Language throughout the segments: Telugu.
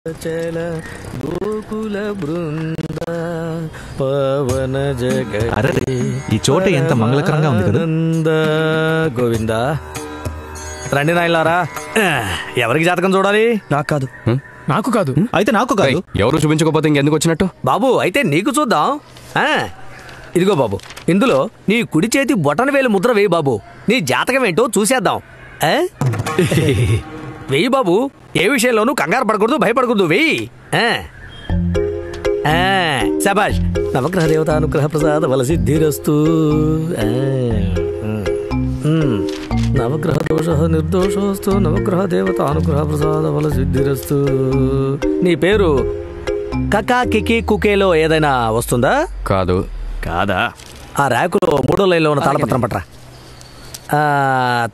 గోకుల బృంద పవన జగ. అరే ఈ చోట ఎంత మంగళకరంగా ఉంది కదా. గోవిందా రండి నాయలారా. ఎవరికి జాతకం చూడాలి? నాకు కాదు. నాకు కాదు. అయితే నాకు కాదు. ఎవరు చూపించకపోతే ఇంకెందుకు వచ్చినట్టు? బాబు అయితే నీకు చూద్దాం. ఇదిగో బాబు, ఇందులో నీ కుడి చేతి బొటన వేలు ముద్ర వేయి బాబు. నీ జాతకం ఏంటో చూసేద్దాం. వెయ్యి బాబు, ఏ విషయంలోనూ కంగారు పడకూడదు, భయపడకూడదు, వెయ్యి. శబాష్. నవగ్రహ దేవత అనుగ్రహ ప్రసాద వల సిద్ధిరస్తు. నవగ్రహ దోష నిర్దోషోస్తు. నవగ్రహ దేవత అనుగ్రహ ప్రసాద వల సిద్ధిరస్తు. నీ పేరు కకా కికి కుకేలో ఏదైనా వస్తుందా? కాదు. కాదా? ఆ ర్యాకులో 3వ లైన్లో ఉన్న తాళపత్రం పట్రా.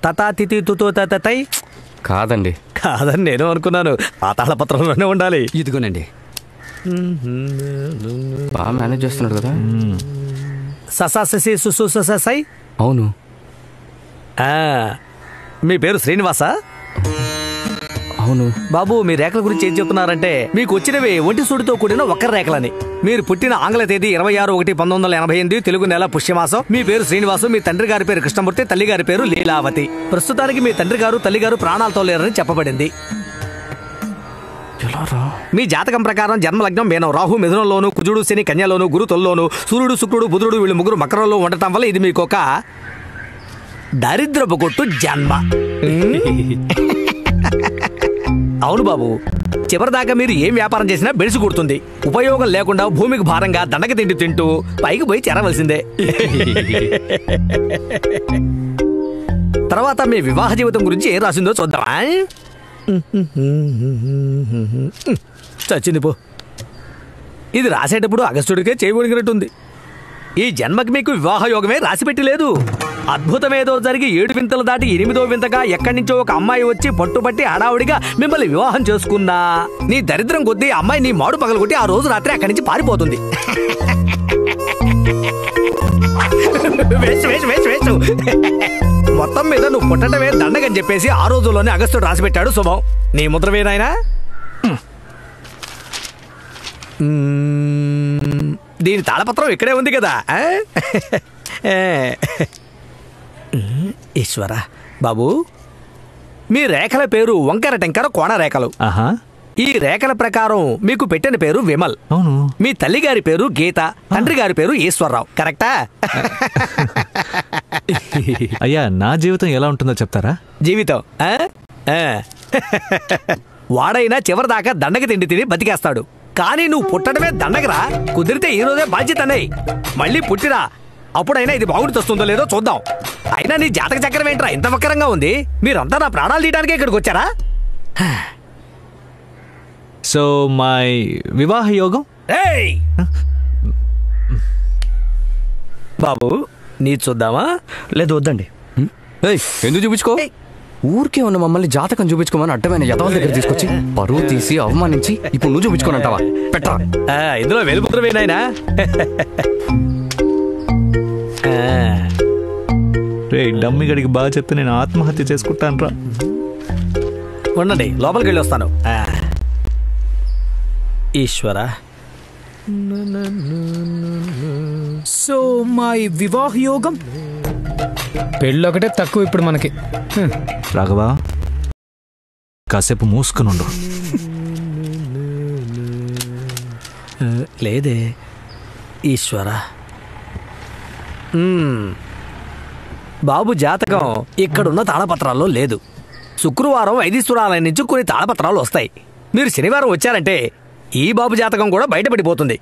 తతా తిథి తుతో తై. కాదండి. కాదని నేను అనుకున్నాను. ఆ తాళపత్రంలోనే ఉండాలి. ఇదిగోనండి. బాగా మేనేజ్ చేస్తున్నాడు కదా. ససాసి సుసై. అవును. మీ పేరు శ్రీనివాసా? అవును. బాబు మీ రేఖల గురించి ఏం చెప్తున్నారంటే మీకు వచ్చినవి ఒంటి సూడితో కూడిన ఒక్కరి రేఖలని. మీరు పుట్టిన ఆంగ్ల తేదీ 26/1/1988, తెలుగు నెల పుష్యమాసం. మీ పేరు శ్రీనివాసు. మీ తండ్రి గారి పేరు కృష్ణమూర్తి, తల్లి గారి పేరు లీలావతి. ప్రస్తుతానికి మీ తండ్రి గారు తల్లి గారు ప్రాణాలతో లేరని చెప్పబడింది. మీ జాతకం ప్రకారం జన్మలగ్నం మీనం. రాహు మిథునంలోను, కుజుడు శని కన్యలోను, గురు తొల్లోను, సూర్యుడు శుక్రుడు బుధుడు వీళ్ళు ముగ్గురు మకరంలో ఉండటం వల్ల ఇది మీకు ఒక దరిద్రపు కొట్టు జన్మ. అవును బాబు, చివరిదాకా మీరు ఏం వ్యాపారం చేసినా బెడిసి కొడుతుంది. ఉపయోగం లేకుండా భూమికి భారంగా దండక తిండి తింటూ పైకి పోయి చేరవలసిందే. తర్వాత మీ వివాహ జీవితం గురించి ఏం రాసిందో చూద్దామా? చచ్చింది పో. ఇది రాసేటప్పుడు అగస్త్యుడికే చేయబడినట్టుంది. ఈ జన్మకి మీకు వివాహ యోగమే రాసిపెట్టి లేదు. అద్భుతమేదో జరిగి 7 వింతలు దాటి 8వ వింతగా ఎక్కడి నుంచో ఒక అమ్మాయి వచ్చి పట్టుబట్టి హడావుడిగా మిమ్మల్ని వివాహం చేసుకున్నా నీ దరిద్రం కొద్దీ అమ్మాయి నీ మాడు పగలగొట్టి ఆ రోజు రాత్రి అక్కడి నుంచి పారిపోతుంది. మొత్తం మీద నువ్వు పుట్టడమే దండగని చెప్పేసి ఆ రోజుల్లోనే అగస్త్యుడు రాసిపెట్టాడు. శుభం. నీ ముద్రవేనాయనా? దీని తాళపత్రం ఇక్కడే ఉంది కదా. ఈశ్వర బాబు, మీ రేఖల పేరు వంకర టెంకర కోణ రేఖలు. ఈ రేఖల ప్రకారం మీకు పెట్టిన పేరు విమల్. అవును. మీ తల్లి గారి పేరు గీత, తండ్రి గారి పేరు ఈశ్వరరావు. కరెక్టా? అయ్యా, నా జీవితం ఎలా ఉంటుందో చెప్తారా? జీవితం వాడైనా చివరిదాకా దండగ తిండి తిని బతికేస్తాడు. కానీ నువ్వు పుట్టడమే దండగరా. కుదిరితే ఈ రోజే బాధ్యతనే మళ్ళీ పుట్టిరా. అప్పుడైనా ఇది బాగుండి వస్తుందో లేదో చూద్దాం. అయినా నీ జాతక చక్రం ఏంట్రా ఇంత వక్రంగా ఉంది? మీరంతా నా ప్రాణాలు తీయడానికే ఇక్కడికి వచ్చారా? సో మై వివాహ యోగం. బాబు నీ చూద్దామా? లేదు, వద్దండి. ఎందుకు చూపించుకో? ఊరికే ఉన్న మమ్మల్ని జాతకం చూపించుకోమని అడ్డమైన యదవల దగ్గర తీసుకొచ్చి పరువు తీసి అవమానించి ఇప్పుడు నువ్వు చూపించుకోనంటావా? పెట్టరా. ఇందులో వెలుపుత్రమేనాయనా? రే డమ్మి గడికి బాగా చెప్తే నేను ఆత్మహత్య చేసుకుంటాను రా. ఉండండి, లోపలికి వెళ్ళి వస్తాను. ఈశ్వర. సో మై వివాహ యోగం పెళ్ళొకటే తక్కువ ఇప్పుడు మనకి. రాఘవా, కాసేపు మూసుకునుండు. లేదే ఈశ్వర. బాబు జాతకం ఇక్కడున్న తాళపత్రాల్లో లేదు. శుక్రవారం వైదీశ్వరాలయం నుంచి కొన్ని తాళపత్రాలు వస్తాయి. మీరు శనివారం వచ్చారంటే ఈ బాబు జాతకం కూడా బయటపడిపోతుంది.